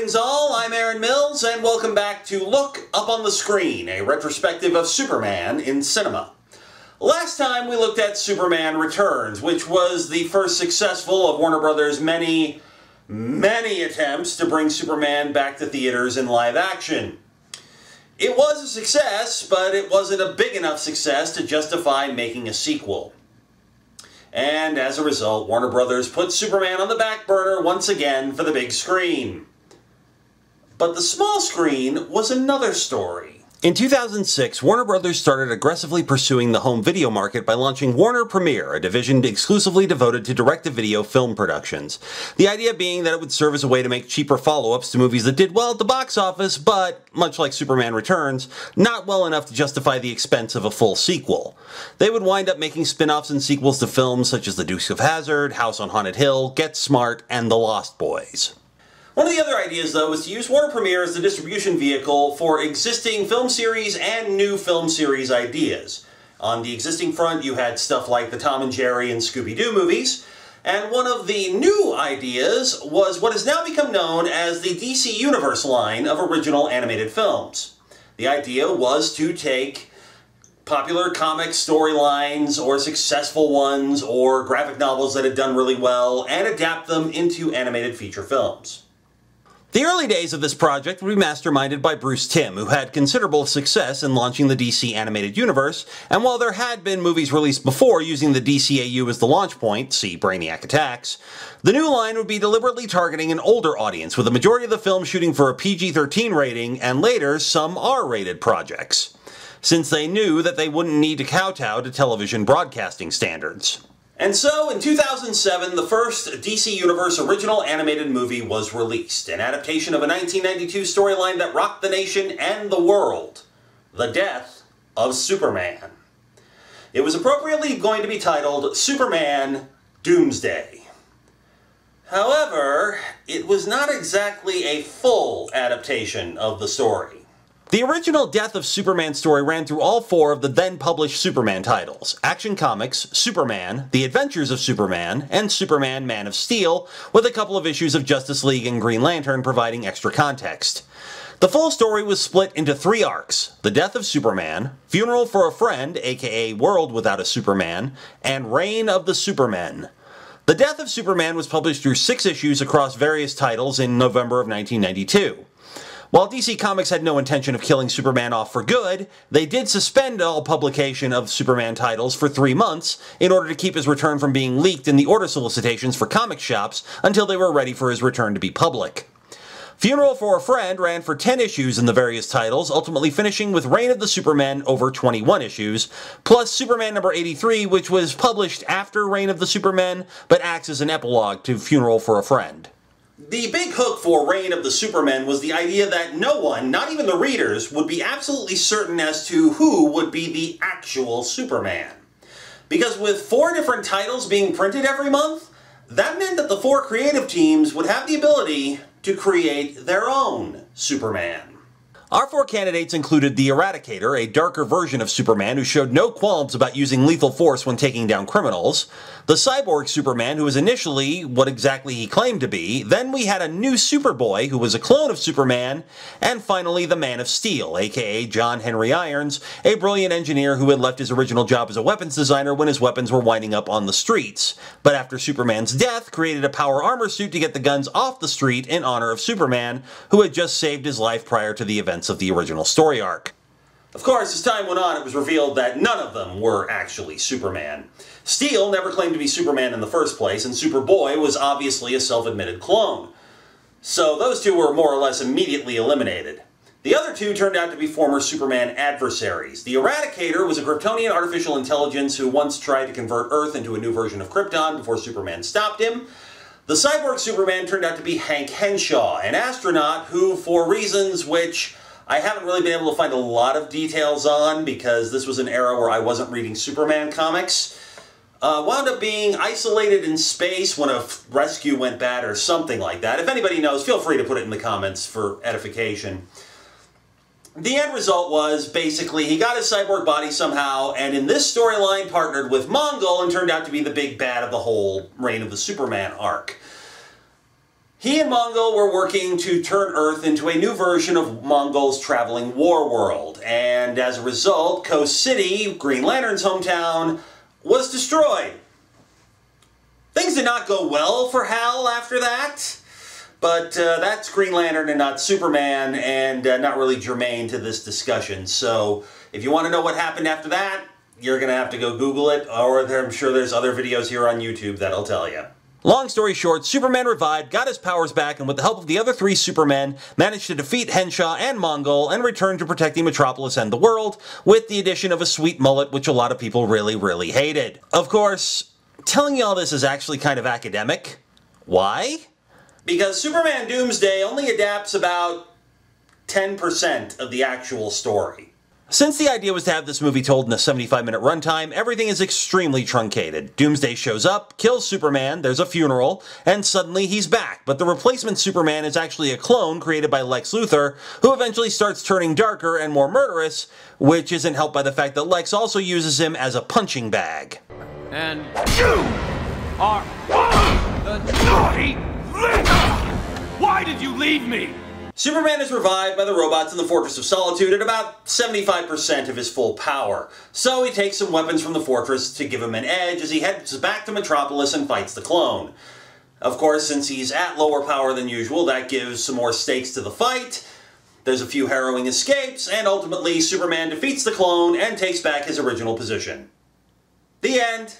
Greetings all, I'm Aaron Mills, and welcome back to Look Up on the Screen, a retrospective of Superman in cinema. Last time we looked at Superman Returns, which was the first successful of Warner Brothers' many attempts to bring Superman back to theaters in live action. It was a success, but it wasn't a big enough success to justify making a sequel. And as a result, Warner Brothers put Superman on the back burner once again for the big screen. But the small screen was another story. In 2006, Warner Brothers started aggressively pursuing the home video market by launching Warner Premiere, a division exclusively devoted to direct-to-video film productions. The idea being that it would serve as a way to make cheaper follow-ups to movies that did well at the box office, but, much like Superman Returns, not well enough to justify the expense of a full sequel. They would wind up making spin-offs and sequels to films such as The Dukes of Hazzard, House on Haunted Hill, Get Smart, and The Lost Boys. One of the other ideas, though, was to use Warner Premiere as the distribution vehicle for existing film series and new film series ideas. On the existing front, you had stuff like the Tom and Jerry and Scooby-Doo movies, and one of the new ideas was what has now become known as the DC Universe line of original animated films. The idea was to take popular comic storylines, or successful ones, or graphic novels that had done really well, and adapt them into animated feature films. The early days of this project would be masterminded by Bruce Timm, who had considerable success in launching the DC animated universe, and while there had been movies released before using the DCAU as the launch point, see Brainiac Attacks, the new line would be deliberately targeting an older audience, with the majority of the film shooting for a PG-13 rating, and later some R-rated projects, since they knew that they wouldn't need to kowtow to television broadcasting standards. And so, in 2007, the first DC Universe original animated movie was released, an adaptation of a 1992 storyline that rocked the nation and the world, the death of Superman. It was appropriately going to be titled Superman Doomsday. However, it was not exactly a full adaptation of the story. The original Death of Superman story ran through all four of the then-published Superman titles: Action Comics, Superman, The Adventures of Superman, and Superman Man of Steel, with a couple of issues of Justice League and Green Lantern providing extra context. The full story was split into three arcs: The Death of Superman, Funeral for a Friend, aka World Without a Superman, and Reign of the Supermen. The Death of Superman was published through 6 issues across various titles in November of 1992. While DC Comics had no intention of killing Superman off for good, they did suspend all publication of Superman titles for 3 months in order to keep his return from being leaked in the order solicitations for comic shops until they were ready for his return to be public. Funeral for a Friend ran for 10 issues in the various titles, ultimately finishing with Reign of the Supermen over 21 issues, plus Superman number 83, which was published after Reign of the Supermen, but acts as an epilogue to Funeral for a Friend. The big hook for Reign of the Supermen was the idea that no one, not even the readers, would be absolutely certain as to who would be the actual Superman. Because with 4 different titles being printed every month, that meant that the 4 creative teams would have the ability to create their own Superman. Our 4 candidates included the Eradicator, a darker version of Superman who showed no qualms about using lethal force when taking down criminals, the Cyborg Superman, who was initially what exactly he claimed to be, then we had a new Superboy, who was a clone of Superman, and finally the Man of Steel, aka John Henry Irons, a brilliant engineer who had left his original job as a weapons designer when his weapons were winding up on the streets, but after Superman's death created a power armor suit to get the guns off the street in honor of Superman, who had just saved his life prior to the events of the original story arc. Of course, as time went on, it was revealed that none of them were actually Superman. Steel never claimed to be Superman in the first place, and Superboy was obviously a self-admitted clone. So those 2 were more or less immediately eliminated. The other 2 turned out to be former Superman adversaries. The Eradicator was a Kryptonian artificial intelligence who once tried to convert Earth into a new version of Krypton before Superman stopped him. The Cyborg Superman turned out to be Hank Henshaw, an astronaut who, for reasons which I haven't really been able to find a lot of details on, because this was an era where I wasn't reading Superman comics, wound up being isolated in space when a rescue went bad or something like that. If anybody knows, feel free to put it in the comments for edification. The end result was, basically, he got his cyborg body somehow, and in this storyline partnered with Mongol and turned out to be the big bad of the whole Reign of the Superman arc. He and Mongol were working to turn Earth into a new version of Mongol's traveling war world, and as a result, Coast City, Green Lantern's hometown, was destroyed. Things did not go well for Hal after that, but that's Green Lantern and not Superman, and not really germane to this discussion. So if you want to know what happened after that, you're going to have to go Google it, or I'm sure there's other videos here on YouTube that'll tell you. Long story short, Superman revived, got his powers back, and with the help of the other 3 Supermen, managed to defeat Henshaw and Mongol and return to protecting Metropolis and the world, with the addition of a sweet mullet, which a lot of people really hated. Of course, telling you all this is actually kind of academic. Why? Because Superman Doomsday only adapts about 10% of the actual story. Since the idea was to have this movie told in a 75-minute runtime, everything is extremely truncated. Doomsday shows up, kills Superman, there's a funeral, and suddenly he's back. But the replacement Superman is actually a clone created by Lex Luthor, who eventually starts turning darker and more murderous, which isn't helped by the fact that Lex also uses him as a punching bag. And you are the naughty leader! Why did you leave me? Superman is revived by the robots in the Fortress of Solitude at about 75% of his full power. So he takes some weapons from the fortress to give him an edge as he heads back to Metropolis and fights the clone. Of course, since he's at lower power than usual, that gives some more stakes to the fight. There's a few harrowing escapes, and ultimately Superman defeats the clone and takes back his original position. The end.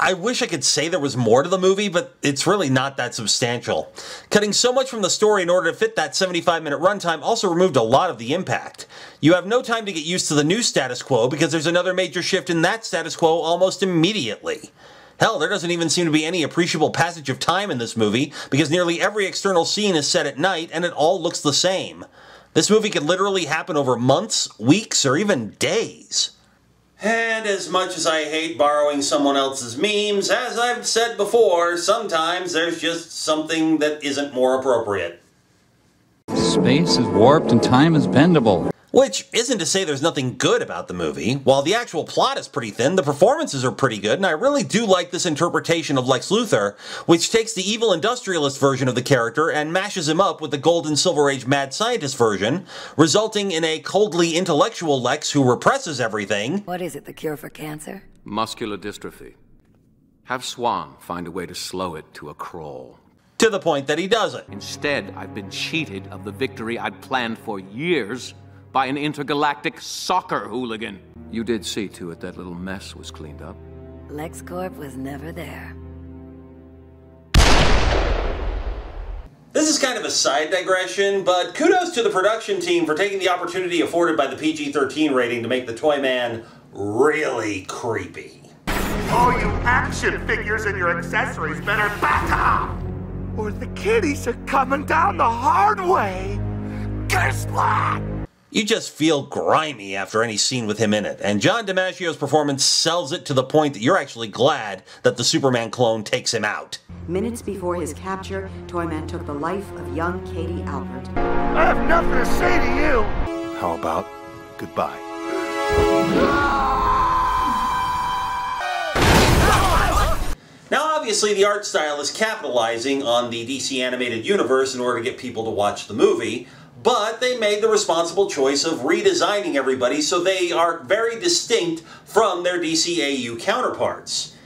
I wish I could say there was more to the movie, but it's really not that substantial. Cutting so much from the story in order to fit that 75-minute runtime also removed a lot of the impact. You have no time to get used to the new status quo because there's another major shift in that status quo almost immediately. Hell, there doesn't even seem to be any appreciable passage of time in this movie because nearly every external scene is set at night and it all looks the same. This movie could literally happen over months, weeks, or even days. And as much as I hate borrowing someone else's memes, as I've said before, sometimes there's just something that isn't more appropriate. Space is warped and time is bendable. Which isn't to say there's nothing good about the movie. While the actual plot is pretty thin, the performances are pretty good, and I really do like this interpretation of Lex Luthor, which takes the evil industrialist version of the character and mashes him up with the Gold and Silver Age mad scientist version, resulting in a coldly intellectual Lex who represses everything. What is it, the cure for cancer? Muscular dystrophy. Have Swan find a way to slow it to a crawl. To the point that he doesn't. Instead, I've been cheated of the victory I'd planned for years by an intergalactic soccer hooligan. You did see to it that little mess was cleaned up. LexCorp was never there. This is kind of a side digression, but kudos to the production team for taking the opportunity afforded by the PG-13 rating to make the Toyman really creepy. All you action figures and your accessories better back off! Or the kiddies are coming down the hard way! Kersplat! You just feel grimy after any scene with him in it, and John DiMaggio's performance sells it to the point that you're actually glad that the Superman clone takes him out. Minutes before his capture, Toyman took the life of young Katie Albert. I have nothing to say to you! How about goodbye? Now obviously the art style is capitalizing on the DC animated universe in order to get people to watch the movie, but they made the responsible choice of redesigning everybody so they are very distinct from their DCAU counterparts,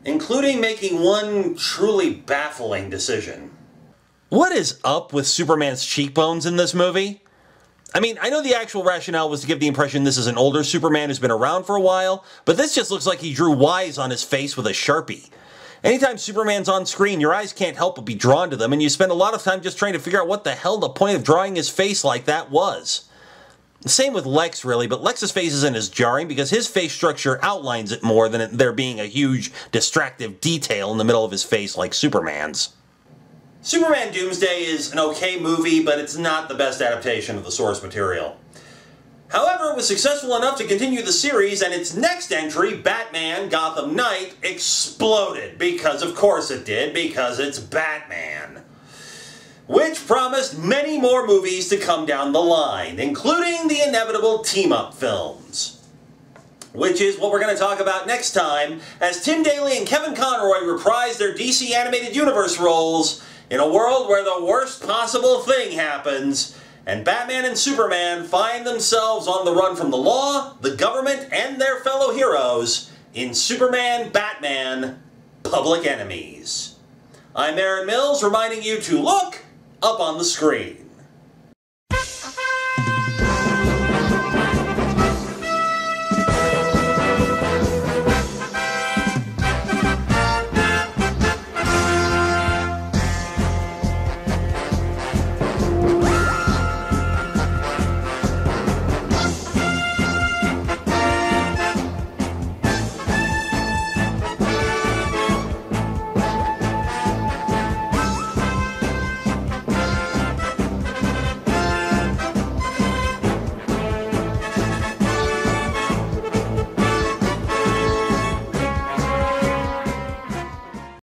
including making one truly baffling decision. What is up with Superman's cheekbones in this movie? I mean, I know the actual rationale was to give the impression this is an older Superman who's been around for a while, but this just looks like he drew Y's on his face with a Sharpie. Anytime Superman's on screen, your eyes can't help but be drawn to them, and you spend a lot of time just trying to figure out what the hell the point of drawing his face like that was. Same with Lex, really, but Lex's face isn't as jarring because his face structure outlines it more than there being a huge, distractive detail in the middle of his face like Superman's. Superman Doomsday is an okay movie, but it's not the best adaptation of the source material. However, it was successful enough to continue the series, and its next entry, Batman Gotham Knight, exploded. Because of course it did, because it's Batman. Which promised many more movies to come down the line, including the inevitable team-up films. Which is what we're going to talk about next time, as Tim Daly and Kevin Conroy reprise their DC Animated Universe roles in a world where the worst possible thing happens, and Batman and Superman find themselves on the run from the law, the government, and their fellow heroes in Superman, Batman, Public Enemies. I'm Aaron Mills, reminding you to look up on the screen.